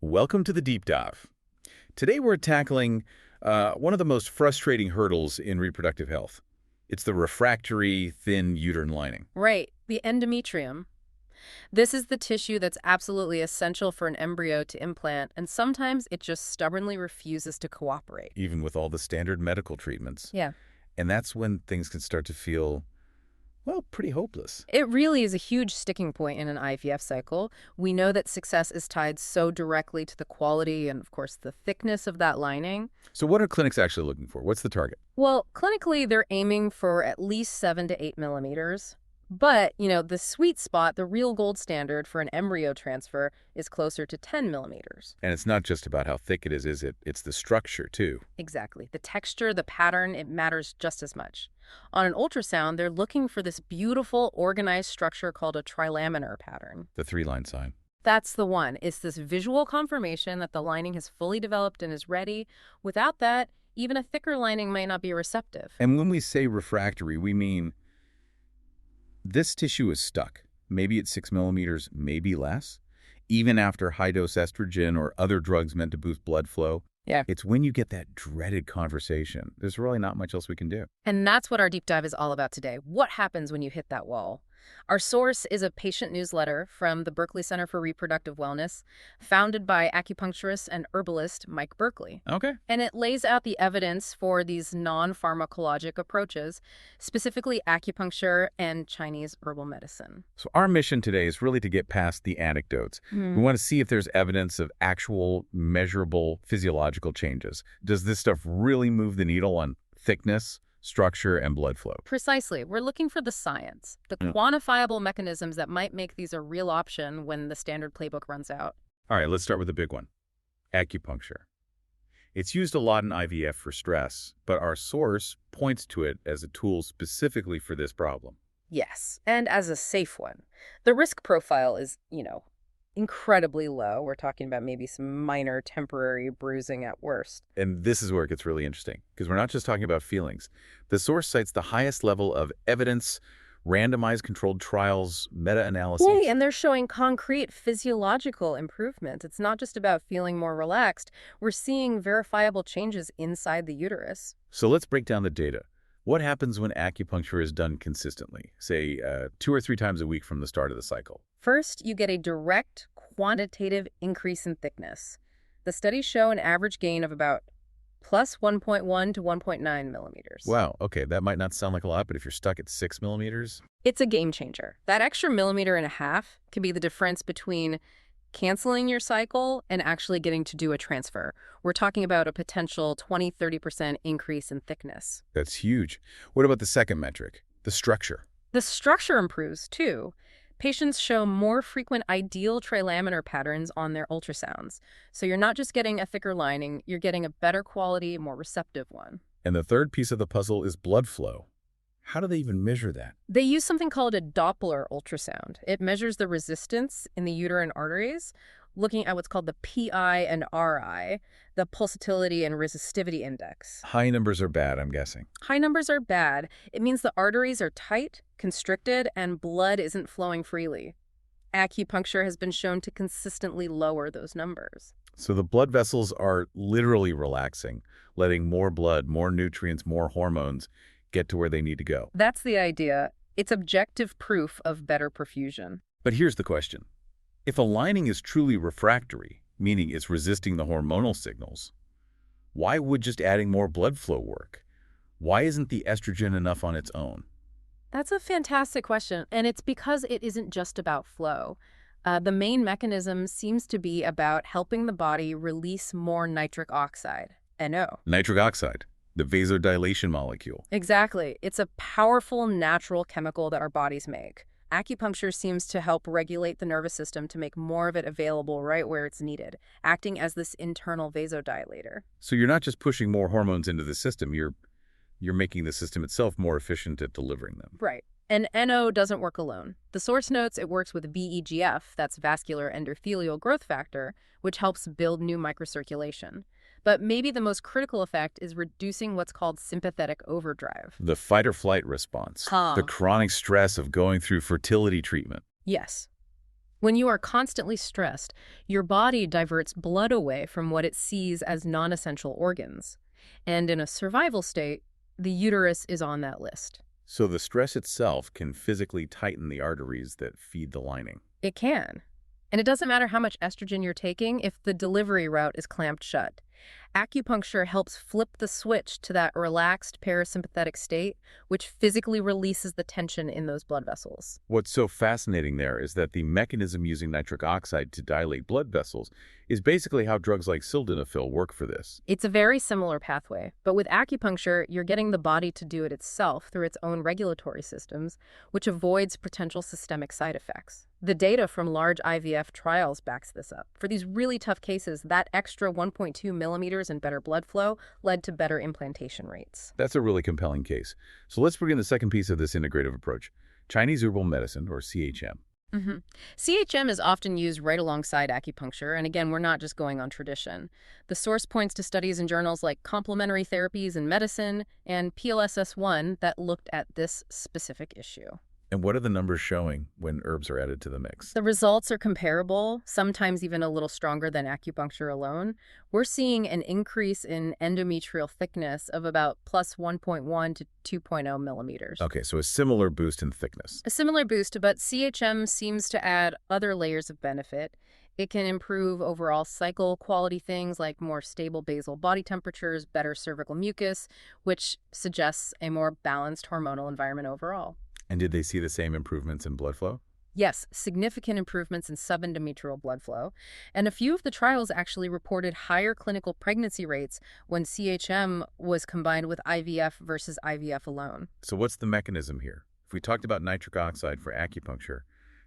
Welcome to the Deep Dive. Today we're tackling one of the most frustrating hurdles in reproductive health. It's the refractory thin uterine lining. Right, the endometrium. This is the tissue that's absolutely essential for an embryo to implant, and sometimes it just stubbornly refuses to cooperate. Even with all the standard medical treatments. Yeah. And that's when things can start to feel, well, pretty hopeless. It really is a huge sticking point in an IVF cycle. We know that success is tied so directly to the quality and, of course, the thickness of that lining. So what are clinics actually looking for? What's the target? Well, clinically, they're aiming for at least 7 to 8 millimeters. But, the sweet spot, the real gold standard for an embryo transfer is closer to 10 millimeters. And it's not just about how thick it is it? It's the structure, too. Exactly. The texture, the pattern, it matters just as much. On an ultrasound, they're looking for this beautiful, organized structure called a trilaminar pattern. The three-line sign. That's the one. It's this visual confirmation that the lining has fully developed and is ready. Without that, even a thicker lining might not be receptive. And when we say refractory, we mean this tissue is stuck. Maybe it's 6 millimeters, maybe less. Even after high-dose estrogen or other drugs meant to boost blood flow. Yeah. It's when you get that dreaded conversation. There's really not much else we can do. And that's what our deep dive is all about today. What happens when you hit that wall? Our source is a patient newsletter from the Berkeley Center for Reproductive Wellness, founded by acupuncturist and herbalist Mike Berkeley. Okay. And it lays out the evidence for these non-pharmacologic approaches, specifically acupuncture and Chinese herbal medicine. So our mission today is really to get past the anecdotes. We want to see if there's evidence of actual measurable physiological changes. Does this stuff really move the needle on thickness, structure, and blood flow? Precisely. We're looking for the science, the quantifiable mechanisms that might make these a real option when the standard playbook runs out. All right, let's start with the big one, acupuncture. It's used a lot in IVF for stress, but our source points to it as a tool specifically for this problem. Yes, and as a safe one. The risk profile is, incredibly low. We're talking about maybe some minor temporary bruising at worst. And this is where it gets really interesting, because we're not just talking about feelings. The source cites the highest level of evidence, randomized controlled trials, meta-analyses. Yeah, and they're showing concrete physiological improvements. It's not just about feeling more relaxed. We're seeing verifiable changes inside the uterus. So let's break down the data. What happens when acupuncture is done consistently, say 2 or 3 times a week from the start of the cycle? First, you get a direct quantitative increase in thickness. The studies show an average gain of about plus 1.1 to 1.9 millimeters. Wow, okay, that might not sound like a lot, but if you're stuck at 6 millimeters? It's a game changer. That extra millimeter and a half can be the difference between canceling your cycle and actually getting to do a transfer. We're talking about a potential 20–30% increase in thickness. That's huge. What about the second metric, the structure? The structure improves, too. Patients show more frequent ideal trilaminar patterns on their ultrasounds. So you're not just getting a thicker lining, you're getting a better quality, more receptive one. And the third piece of the puzzle is blood flow. How do they even measure that? They use something called a Doppler ultrasound. It measures the resistance in the uterine arteries, looking at what's called the PI and RI, the pulsatility and resistivity index. High numbers are bad, I'm guessing. High numbers are bad. It means the arteries are tight, constricted, and blood isn't flowing freely. Acupuncture has been shown to consistently lower those numbers. So the blood vessels are literally relaxing, letting more blood, more nutrients, more hormones get to where they need to go. That's the idea. It's objective proof of better perfusion. But here's the question. If a lining is truly refractory, meaning it's resisting the hormonal signals, why would just adding more blood flow work? Why isn't the estrogen enough on its own? That's a fantastic question, and it's because it isn't just about flow. The main mechanism seems to be about helping the body release more nitric oxide, NO. Nitric oxide, the vasodilation molecule. Exactly. It's a powerful natural chemical that our bodies make. Acupuncture seems to help regulate the nervous system to make more of it available right where it's needed, acting as this internal vasodilator. So you're not just pushing more hormones into the system, you're making the system itself more efficient at delivering them. Right. And NO doesn't work alone. The source notes it works with VEGF, that's vascular endothelial growth factor, which helps build new microcirculation. But maybe the most critical effect is reducing what's called sympathetic overdrive. The fight-or-flight response, the chronic stress of going through fertility treatment. Yes. When you are constantly stressed, your body diverts blood away from what it sees as non-essential organs. And in a survival state, the uterus is on that list. So the stress itself can physically tighten the arteries that feed the lining. It can. And it doesn't matter how much estrogen you're taking if the delivery route is clamped shut. Acupuncture helps flip the switch to that relaxed parasympathetic state, which physically releases the tension in those blood vessels. What's so fascinating there is that the mechanism using nitric oxide to dilate blood vessels is basically how drugs like sildenafil work for this. It's a very similar pathway, but with acupuncture, you're getting the body to do it itself through its own regulatory systems, which avoids potential systemic side effects. The data from large IVF trials backs this up. For these really tough cases, that extra 1.2 millimeters in better blood flow led to better implantation rates. That's a really compelling case. So let's begin the second piece of this integrative approach, Chinese herbal medicine, or CHM. CHM is often used right alongside acupuncture, and again, we're not just going on tradition. The source points to studies in journals like Complementary Therapies in Medicine and PLSS1 that looked at this specific issue. And what are the numbers showing when herbs are added to the mix? The results are comparable, sometimes even a little stronger than acupuncture alone. We're seeing an increase in endometrial thickness of about plus 1.1 to 2.0 millimeters. Okay, so a similar boost in thickness. A similar boost, but CHM seems to add other layers of benefit. It can improve overall cycle quality, things like more stable basal body temperatures, better cervical mucus, which suggests a more balanced hormonal environment overall. And did they see the same improvements in blood flow? Yes, significant improvements in subendometrial blood flow. And a few of the trials actually reported higher clinical pregnancy rates when CHM was combined with IVF versus IVF alone. So what's the mechanism here? If we talked about nitric oxide for acupuncture,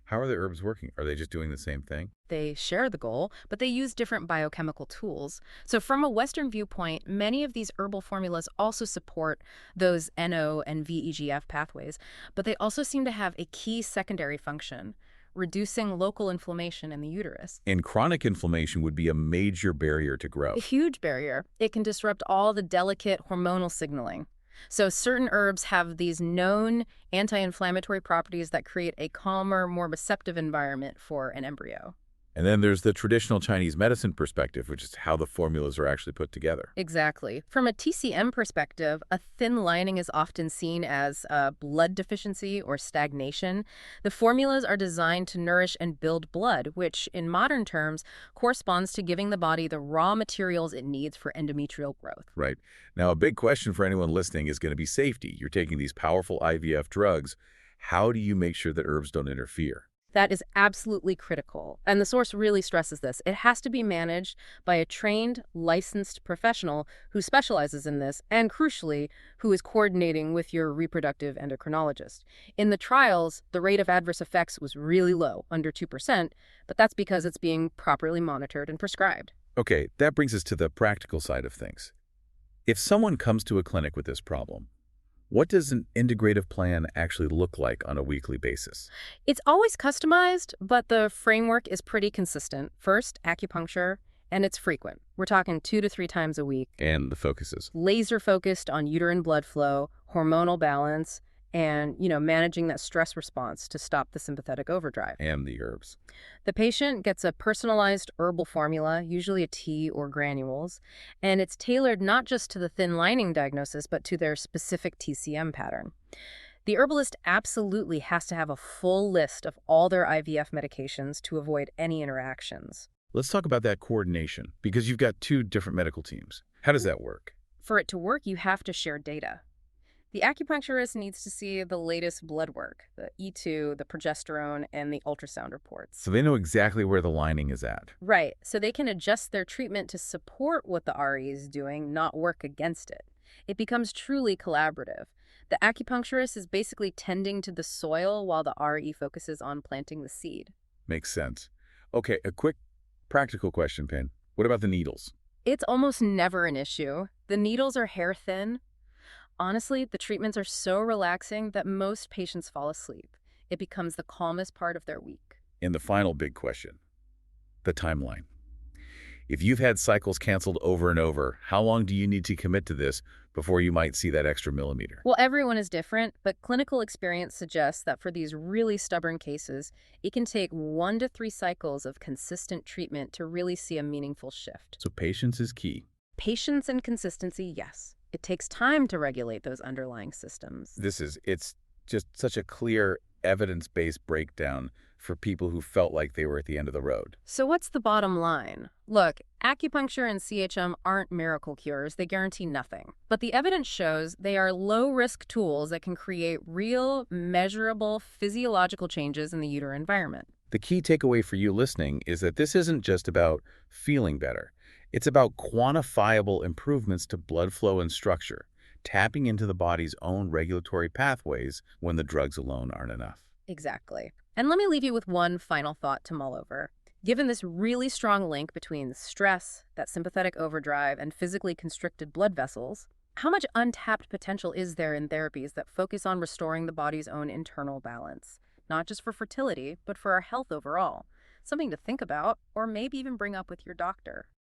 how are the herbs working? Are they just doing the same thing? They share the goal, but they use different biochemical tools. So from a Western viewpoint, many of these herbal formulas also support those NO and VEGF pathways, but they also seem to have a key secondary function, reducing local inflammation in the uterus. And chronic inflammation would be a major barrier to A growth. huge barrier. It can disrupt all the delicate hormonal signaling. So certain herbs have these known anti-inflammatory properties that create a calmer, more receptive environment for an embryo. And then there's the traditional Chinese medicine perspective, which is how the formulas are actually put together. Exactly. From a TCM perspective, a thin lining is often seen as a blood deficiency or stagnation. The formulas are designed to nourish and build blood, which, in modern terms, corresponds to giving the body the raw materials it needs for endometrial growth. Right. Now, a big question for anyone listening is going to be safety. You're taking these powerful IVF drugs. How do you make sure that herbs don't interfere? That is absolutely critical, and the source really stresses this. It has to be managed by a trained, licensed professional who specializes in this, and crucially, who is coordinating with your reproductive endocrinologist. In the trials, the rate of adverse effects was really low, under 2%, but that's because it's being properly monitored and prescribed. Okay, that brings us to the practical side of things. If someone comes to a clinic with this problem, what does an integrative plan actually look like on a weekly basis? It's always customized, but the framework is pretty consistent. First, acupuncture, and it's frequent. We're talking 2 to 3 times a week. And the focuses. Laser focused on uterine blood flow, hormonal balance, and, managing that stress response to stop the sympathetic overdrive. And the herbs. The patient gets a personalized herbal formula, usually a tea or granules, and it's tailored not just to the thin lining diagnosis, but to their specific TCM pattern. The herbalist absolutely has to have a full list of all their IVF medications to avoid any interactions. Let's talk about that coordination, because you've got 2 different medical teams. How does that work? For it to work, you have to share data. The acupuncturist needs to see the latest blood work, the E2, the progesterone, and the ultrasound reports. So they know exactly where the lining is at. Right, so they can adjust their treatment to support what the RE is doing, not work against it. It becomes truly collaborative. The acupuncturist is basically tending to the soil while the RE focuses on planting the seed. Makes sense. Okay, a quick practical question, Pam. What about the needles? It's almost never an issue. The needles are hair thin. Honestly, the treatments are so relaxing that most patients fall asleep. It becomes the calmest part of their week. And the final big question, the timeline. If you've had cycles canceled over and over, how long do you need to commit to this before you might see that extra millimeter? Well, everyone is different, but clinical experience suggests that for these really stubborn cases, it can take 1 to 3 cycles of consistent treatment to really see a meaningful shift. So patience is key. Patience and consistency, yes. It takes time to regulate those underlying systems. It's just such a clear evidence-based breakdown for people who felt like they were at the end of the road. So what's the bottom line? Look, acupuncture and CHM aren't miracle cures. They guarantee nothing. But the evidence shows they are low-risk tools that can create real, measurable physiological changes in the uterine environment. The key takeaway for you listening is that this isn't just about feeling better. It's about quantifiable improvements to blood flow and structure, tapping into the body's own regulatory pathways when the drugs alone aren't enough. Exactly. And let me leave you with one final thought to mull over. Given this really strong link between stress, that sympathetic overdrive, and physically constricted blood vessels, how much untapped potential is there in therapies that focus on restoring the body's own internal balance? Not just for fertility, but for our health overall. Something to think about, or maybe even bring up with your doctor.